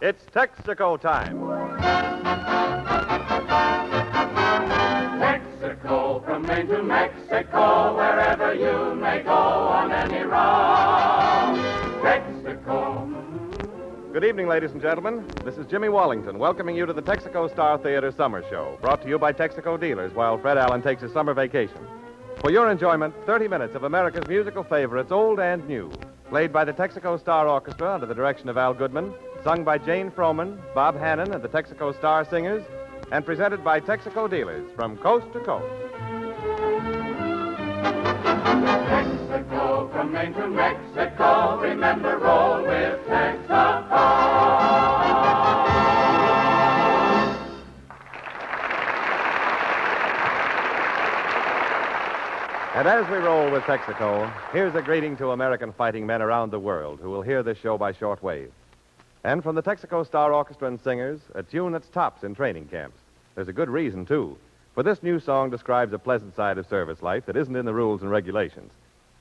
It's Texaco time. Texaco, from Maine to Mexico, wherever you may go on any route. Texaco. Good evening, ladies and gentlemen. This is Jimmy Wallington welcoming you to the Texaco Star Theater Summer Show, brought to you by Texaco dealers while Fred Allen takes his summer vacation. For your enjoyment, 30 minutes of America's musical favorites, old and new, played by the Texaco Star Orchestra under the direction of Al Goodman, sung by Jane Froman, Bob Hannon, and the Texaco Star Singers, and presented by Texaco dealers from coast to coast. Texaco, from Maine to Mexico, remember, roll with Texaco. And as we roll with Texaco, here's a greeting to American fighting men around the world who will hear this show by shortwave. And from the Texaco Star Orchestra and Singers, a tune that's tops in training camps. There's a good reason, too, for this new song describes a pleasant side of service life that isn't in the rules and regulations.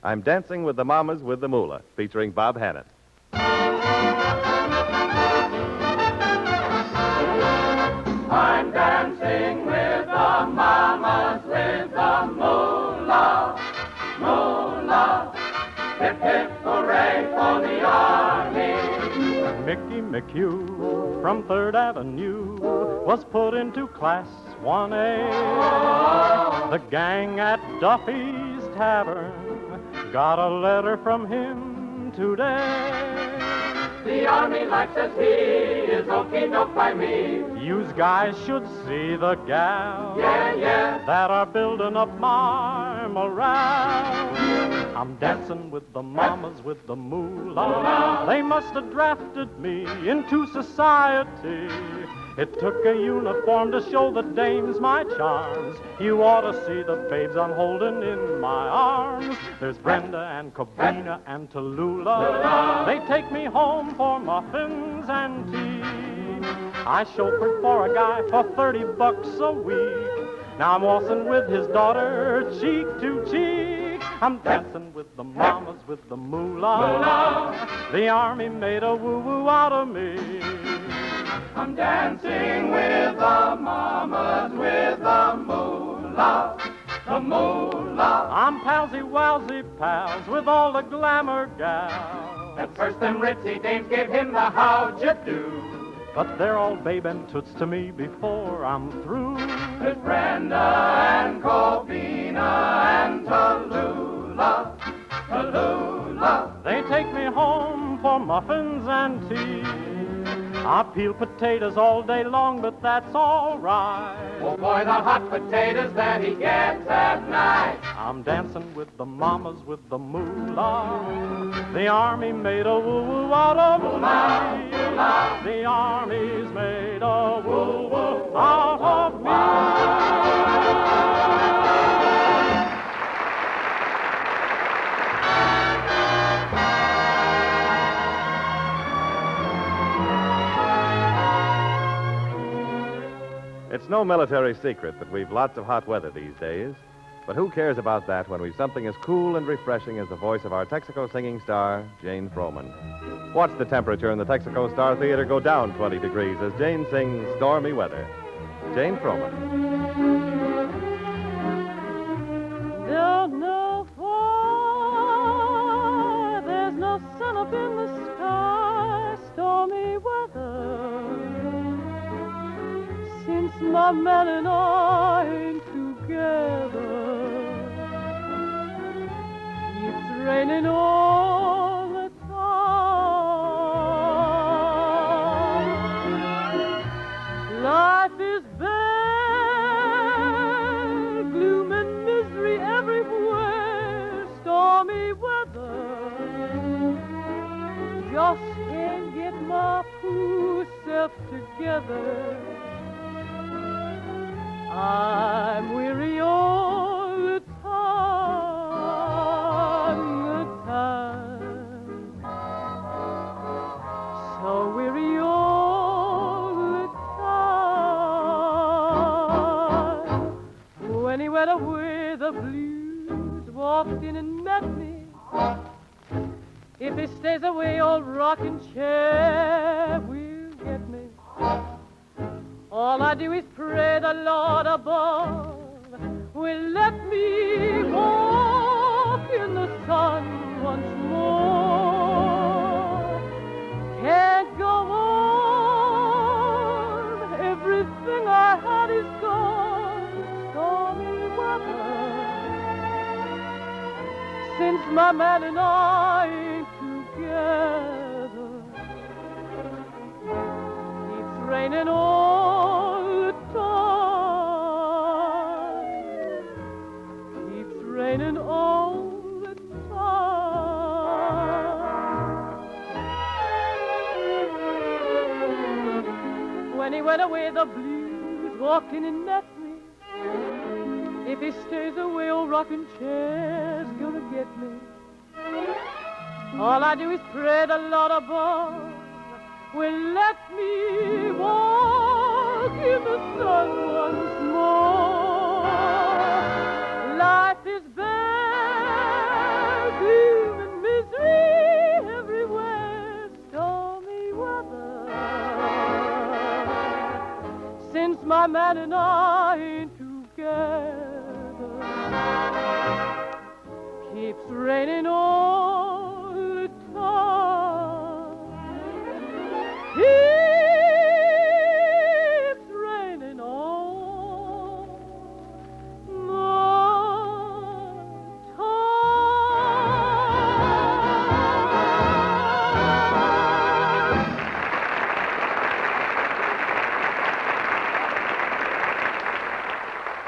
I'm Dancing with the Mamas with the Moolah, featuring Bob Hannon. I'm dancing with the mamas with the moolah, moolah. Hip, hip, hooray for the army. Mickey McHugh from 3rd Avenue was put into Class 1A. The gang at Duffy's Tavern got a letter from him today. The army life, says he, is okey-doke by me. Yous guys should see the gals Yeah. that are building up my morale. I'm dancing with the mamas with the moolah. They must have drafted me into society. It took a uniform to show the dames my charms. You ought to see the babes I'm holding in my arms. There's Brenda and Cabrina and Tallulah. They take me home for muffins and tea. I chauffeured for a guy for $30 a week. Now I'm waltzing with his daughter, cheek to cheek. I'm dancing with the mamas with the moolah. The army made a woo-woo out of me. I'm dancing with the mamas with the moolah, the moolah. I'm palsy-walsy pals with all the glamour gals. At first them ritzy dames gave him the how'd you do. But they're all babe and toots to me before I'm through. There's Brenda and Cobina and Tallulah, Tallulah. They take me home for muffins and tea. I peel potatoes all day long, but that's all right. Oh boy, the hot potatoes that he gets at night. I'm dancing with the mamas with the moolah. The army made a woo-woo out of me. The army's made a woo-woo out of me. It's no military secret that we've lots of hot weather these days. But who cares about that when we've something as cool and refreshing as the voice of our Texaco singing star, Jane Froman. Watch the temperature in the Texaco Star Theater go down 20 degrees as Jane sings Stormy Weather. Jane Froman. Don't know why there's no sun up in the sky, stormy weather. Since my man and I ain't together, it's raining all the time. Life is bad, gloom and misery everywhere, stormy weather. Just can't get my poor self together. I'm weary all the time, so weary all the time. Any weather with the blues walked in and met me. If he stays away, old rocking chair will get me. All I do is pray the Lord above will let me walk in the sun once more. Can't go on, everything I had is gone. Stormy weather, since my man and I ain't together. Keeps raining all the time. Keeps raining all the time. When he went away, the blues walked in and met me. If he stays away, old rocking chair's gonna get me. All I do is pray the Lord above will let me walk in the sun once more. Life is bare, gloom and misery everywhere, stormy weather. Since my man and I ain't together, keeps raining all the time. Keeps raining all the time.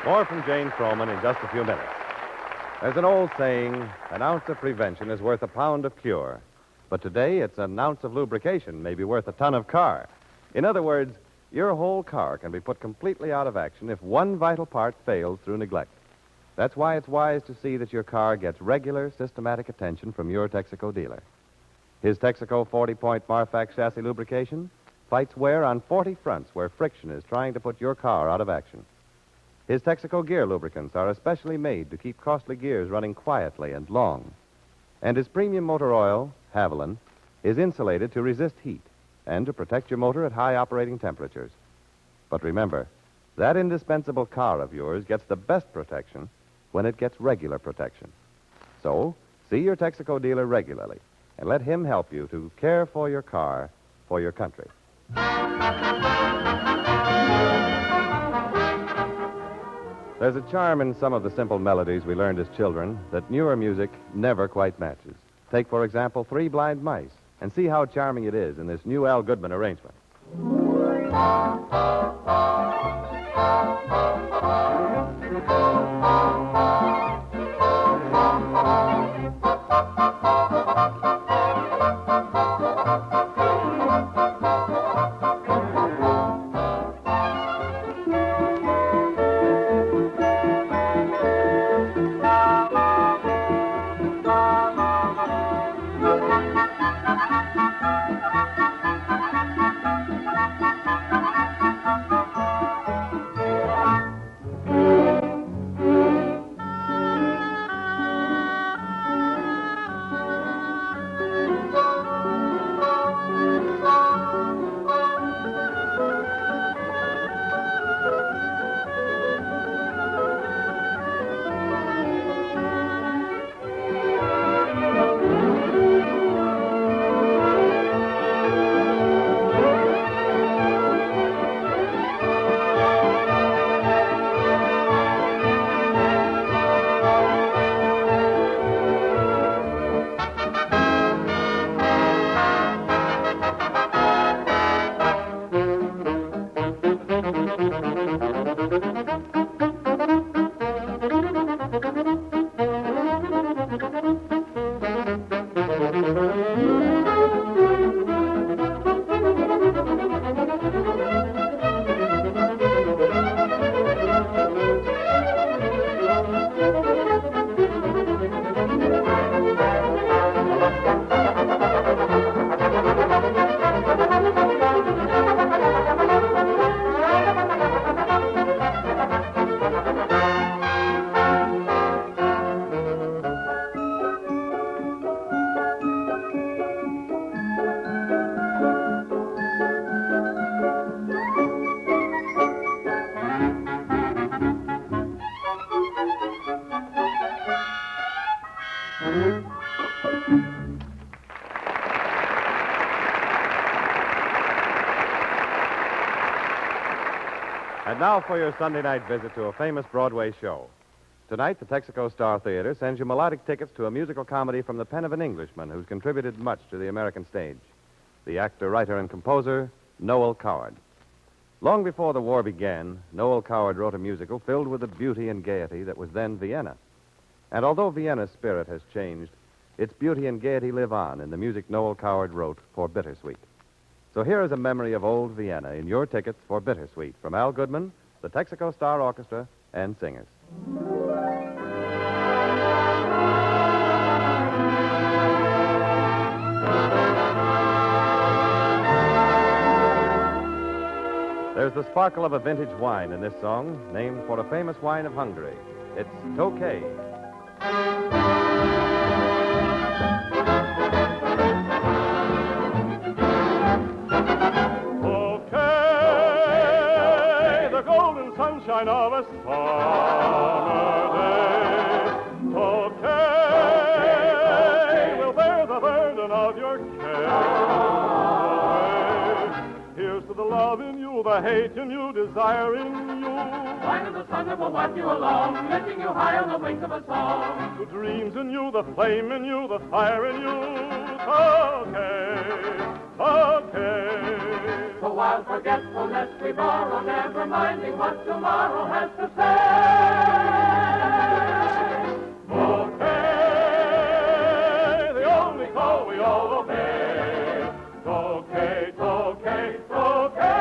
More from Jane Froman in just a few minutes. There's an old saying, an ounce of prevention is worth a pound of cure. But today, it's an ounce of lubrication may be worth a ton of car. In other words, your whole car can be put completely out of action if one vital part fails through neglect. That's why it's wise to see that your car gets regular, systematic attention from your Texaco dealer. His Texaco 40-point Marfax chassis lubrication fights wear on 40 fronts where friction is trying to put your car out of action. His Texaco gear lubricants are especially made to keep costly gears running quietly and long. And his premium motor oil, Haviland, is insulated to resist heat and to protect your motor at high operating temperatures. But remember, that indispensable car of yours gets the best protection when it gets regular protection. So, see your Texaco dealer regularly and let him help you to care for your car, for your country. There's a charm in some of the simple melodies we learned as children that newer music never quite matches. Take, for example, Three Blind Mice, and see how charming it is in this new Al Goodman arrangement. now for your Sunday night visit to a famous Broadway show. Tonight, the Texaco Star Theater sends you melodic tickets to a musical comedy from the pen of an Englishman who's contributed much to the American stage. The actor, writer, and composer, Noel Coward. Long before the war began, Noel Coward wrote a musical filled with the beauty and gaiety that was then Vienna. And although Vienna's spirit has changed, its beauty and gaiety live on in the music Noel Coward wrote for Bittersweet. So here is a memory of old Vienna in your tickets for Bittersweet from Al Goodman, the Texaco Star Orchestra, and singers. There's the sparkle of a vintage wine in this song, named for a famous wine of Hungary. It's Tokay. Tokay, the golden sunshine of a summer day. Tokay, will bear the burden of your care. Here's to the love in you, the hate in you, desire in you. Wine of the sun that will wipe you along, lifting you high on the wings of a song. The dreams in you, the flame in you, the fire in you. Tokay, Tokay. So while forgetfulness we borrow, never minding what tomorrow has to say. Tokay, the only call we all obey. Tokay, Tokay, Tokay.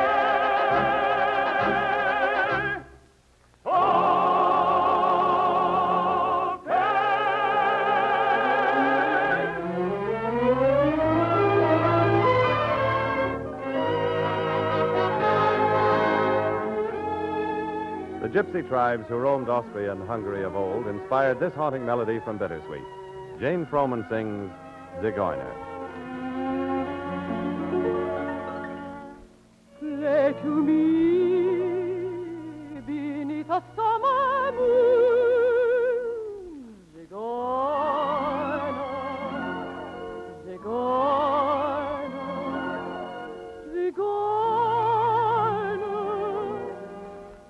The gypsy tribes who roamed Austria and Hungary of old inspired this haunting melody from Bittersweet. Jane Froman sings Zigeuner. Play to me beneath a summer moon, Zigeuner, Zigeuner, Zigeuner.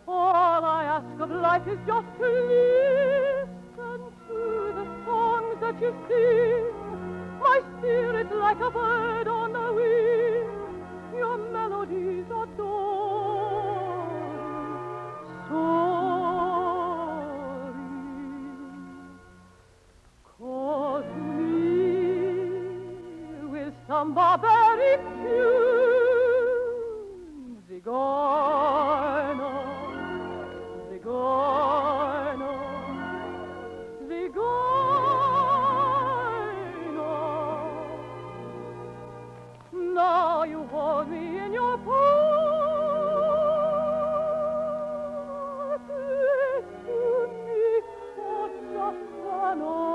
All I ask of life is just to listen to the songs that you sing. My spirit like a bird on the wing. Your melodies adoring, soaring. Call to me with some barbaric tune, Zigeuner, Zigeuner, Zigeuner. Now you hold me in your palm. Listen to me for just an hour.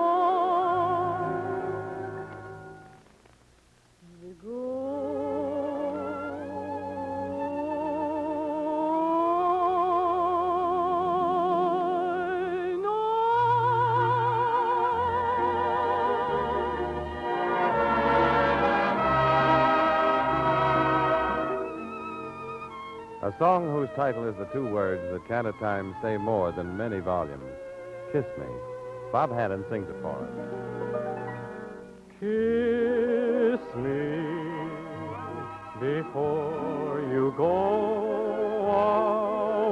A song whose title is the two words that can at times say more than many volumes. Kiss Me. Bob Hannon sings it for us. Kiss me before you go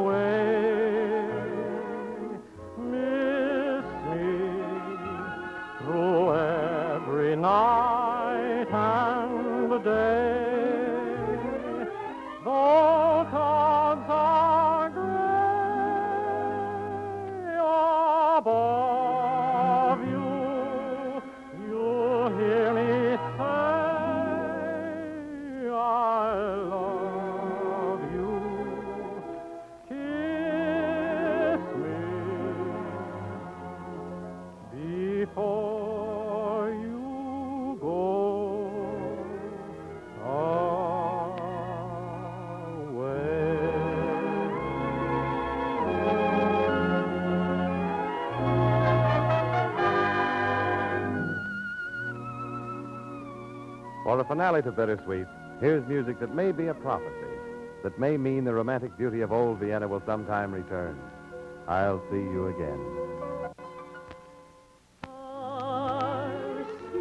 away. Miss me through every night and day. Though clouds are gray above you, you hear me say, I love you. Kiss me before you go For a finale to Bittersweet, here's music that may be a prophecy. that may mean the romantic beauty of old Vienna will sometime return. I'll see you again. I'll see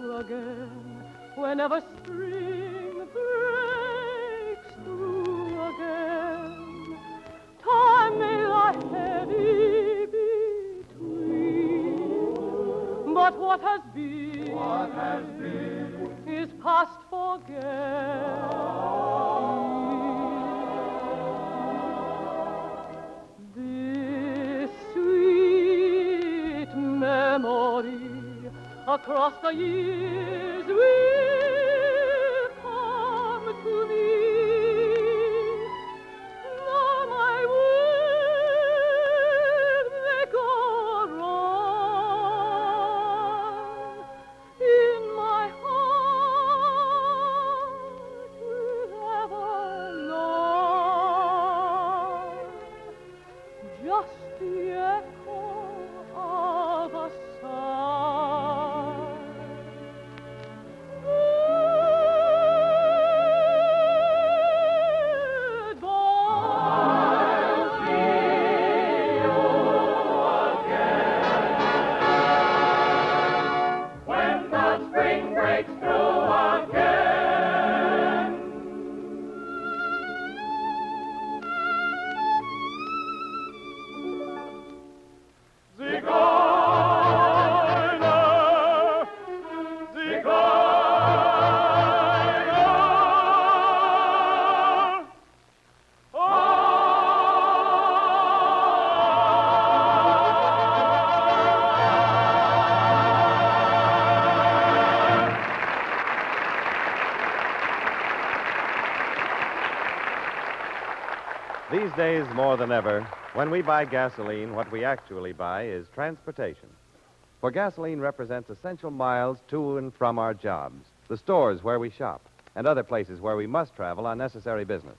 you again whenever spring breaks through again. Time may lie heavy between, but what has been is past forget. This sweet memory across the years will come to me. Now my world may go wrong. In my heart forever long, just the echo of a sigh. When the spring breaks through again. Zigeuner, Zigeuner. These days, more than ever, when we buy gasoline, what we actually buy is transportation. For gasoline represents essential miles to and from our jobs, the stores where we shop, and other places where we must travel on necessary business.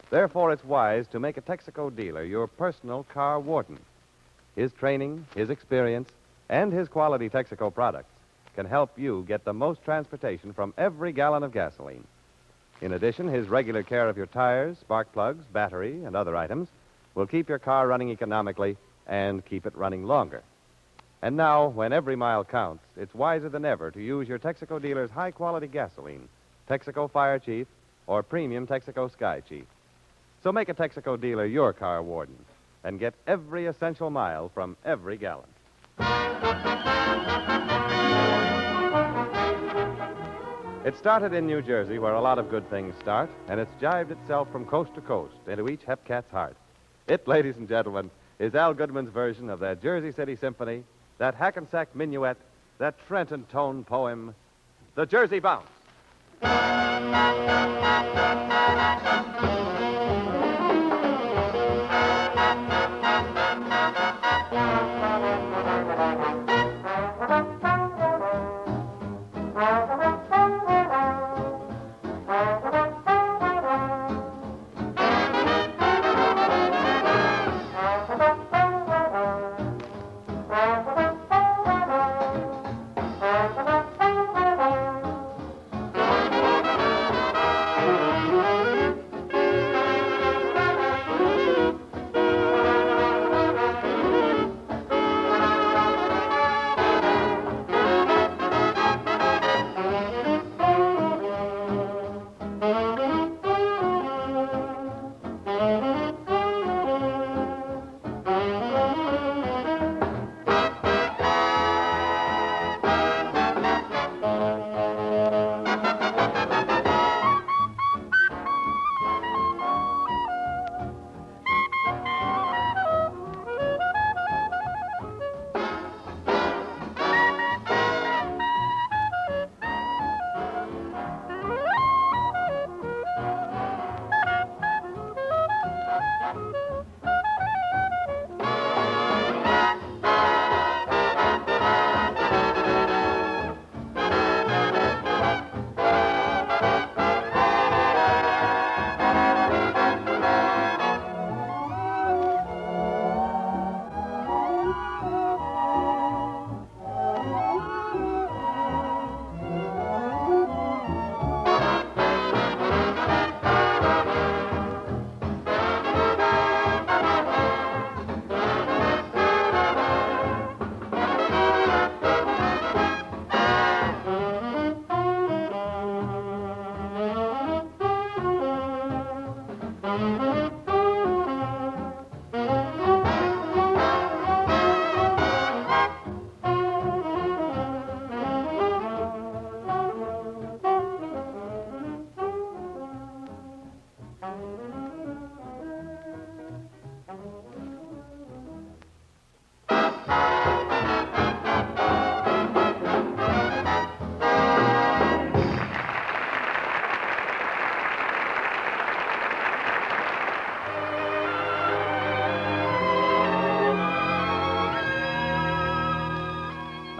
Therefore, it's wise to make a Texaco dealer your personal car warden. His training, his experience, and his quality Texaco products can help you get the most transportation from every gallon of gasoline. In addition, his regular care of your tires, spark plugs, battery, and other items will keep your car running economically and keep it running longer. And now, when every mile counts, it's wiser than ever to use your Texaco dealer's high-quality gasoline, Texaco Fire Chief, or premium Texaco Sky Chief. So make a Texaco dealer your car warden and get every essential mile from every gallon. It started in New Jersey, where a lot of good things start, and it's jived itself from coast to coast into each hepcat's heart. It, ladies and gentlemen, is Al Goodman's version of that Jersey City Symphony, that Hackensack Minuet, that Trenton Tone poem, the Jersey Bounce.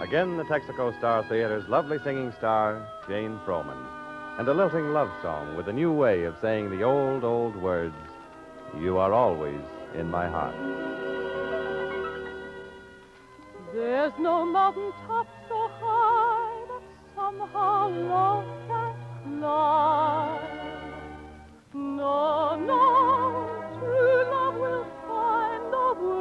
Again, the Texaco Star Theater's lovely singing star, Jane Froman, and a lilting love song with a new way of saying the old, old words, "You are always in my heart." There's no mountain top so high that somehow love can't climb. No, no, true love will find a way.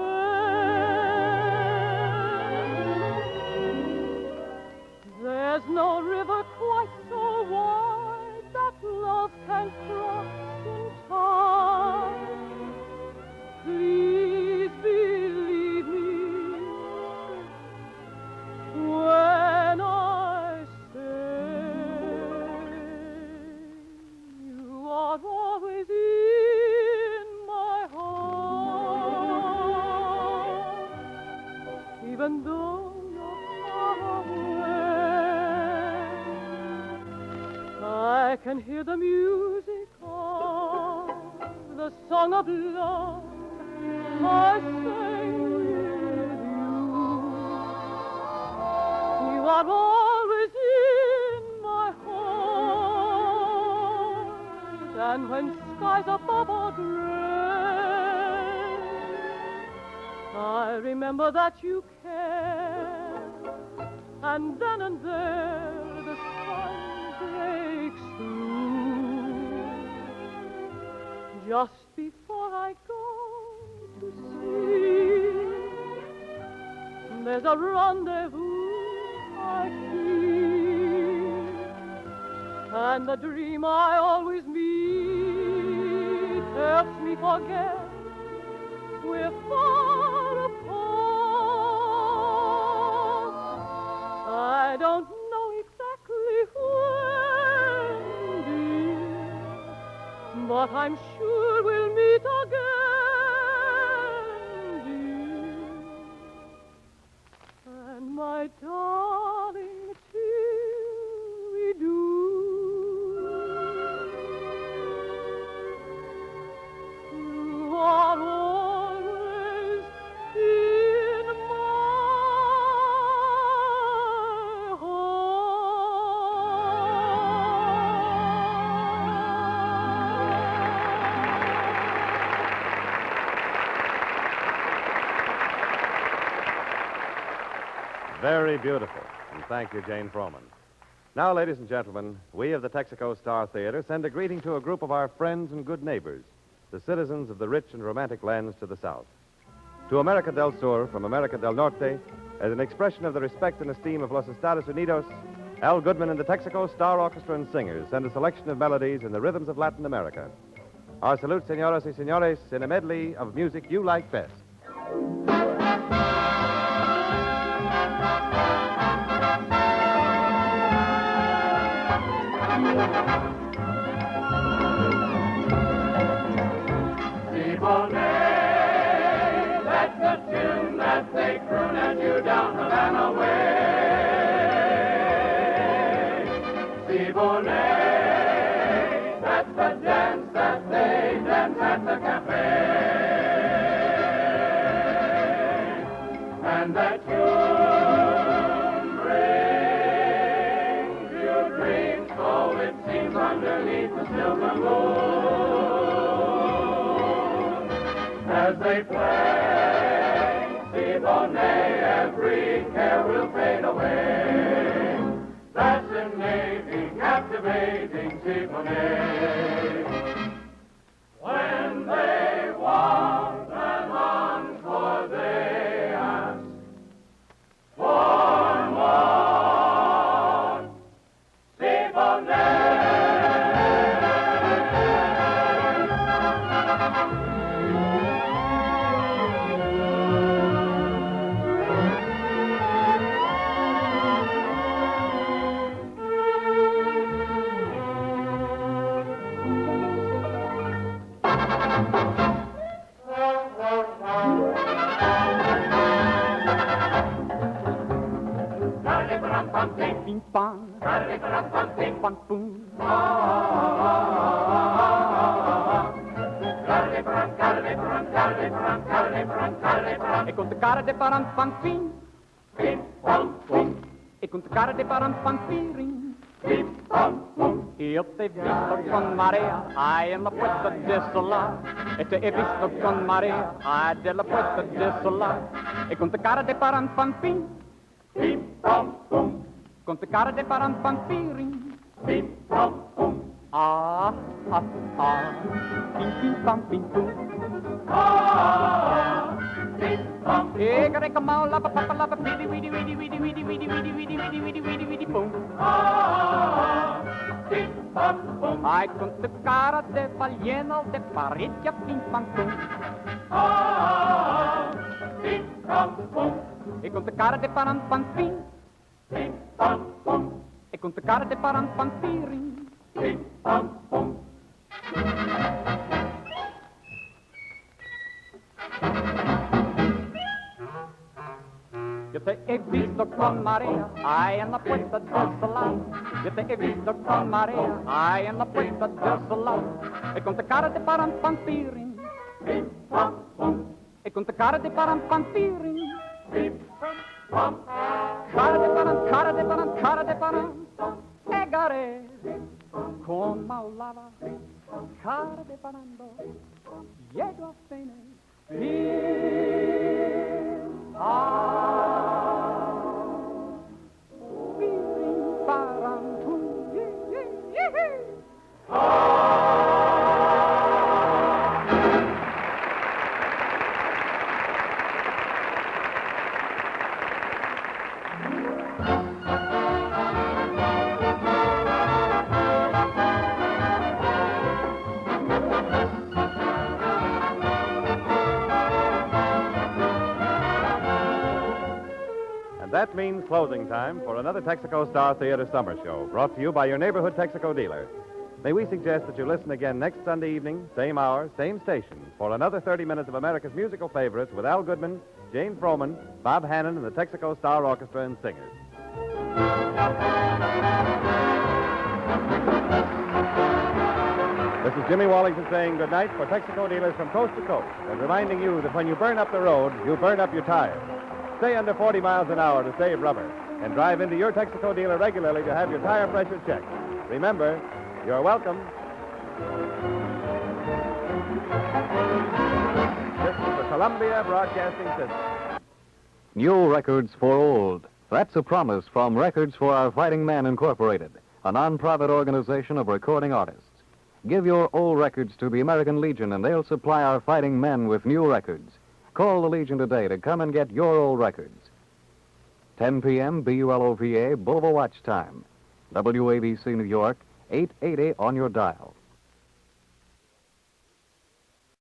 There's no river quite so wide that love can cross in time. Please believe me when I say you are always in my heart, even though you're far away. I can hear the music of the song of love I sang with you. You are always in my heart, and when skies above are gray, I remember that you care, and then and there the sun breaks through. Just before I go to sleep, there's a rendezvous I keep, and the dream I always meet helps me forget we're far apart. I don't know exactly when, dear, but I'm sure we'll meet again, dear. And my darling, till we do, you are always in my Very beautiful. And thank you, Jane Froman. Now, ladies and gentlemen, we of the Texaco Star Theater send a greeting to a group of our friends and good neighbors, the citizens of the rich and romantic lands to the south. To America del Sur from America del Norte, as an expression of the respect and esteem of Los Estados Unidos, Al Goodman and the Texaco Star Orchestra and Singers send a selection of melodies in the rhythms of Latin America. Our salute, señoras y señores, in a medley of music you like best. Siboney, that's the tune that they croon at you down Havana way. Siboney, that's the dance that they dance at the cafe. And that tune brings you dreams, so it seems underneath the silver moon. As they play Siboney, every care will fade away. Fascinating, captivating Siboney. When they want an encore, they ask for more Siboney. Ping pong, ping pong boom. E con te cara de param pam ping, ping pong boom. e con cara de parampanpiring. Beep, bum, boom. Io t'he visto con Maria, nella puerta desolata. E te he visto con Maria, della puerta desolata. E con cara de parampanping. Beep, bum, boom. Con cara de parampanpiring. Beep, bum, boom. Ah, ah, ah. Ping, ping, pam, ping, pum. Ah, beep, bum, E care come la papa la pidi widi widi widi widi widi widi widi widi widi widi widi boom. ah, beep, bum, boom. Ai con te cara de balena de parecchia ping pam pum. Ah, beep, bum, boom. E con te cara de parampanping. Beep, bum, boom. E con te cara de parampanpiring. Beep, bum, boom. Yo te he visto con María, en la puerta desolada. Yo te he visto con María, en la puerta desolada. E con te cara de parampanpiring. Beep, bum, boom. E con te cara de parampanpiring. Beep, bum, Cara de param, cara de param, cara de param. E gare con maulava. Cara de parando. Llego a fine. And that means closing time for another Texaco Star Theater Summer Show, brought to you by your neighborhood Texaco dealer. May we suggest that you listen again next Sunday evening, same hour, same station, for another 30 minutes of America's musical favorites with Al Goodman, Jane Froman, Bob Hannon, and the Texaco Star Orchestra and Singers. This is Jimmy Wallington saying good night for Texaco dealers from coast to coast and reminding you that when you burn up the road, you burn up your tires. Stay under 40 miles an hour to save rubber and drive into your Texaco dealer regularly to have your tire pressure checked. Remember, you're welcome. This is the Columbia Broadcasting System. New records for old. That's a promise from Records for Our Fighting Men Incorporated, a non-profit organization of recording artists. Give your old records to the American Legion and they'll supply our fighting men with new records. Call the Legion today to come and get your old records. 10 p.m. BULOVA, Bulova Watch Time. WABC New York, 880 on your dial.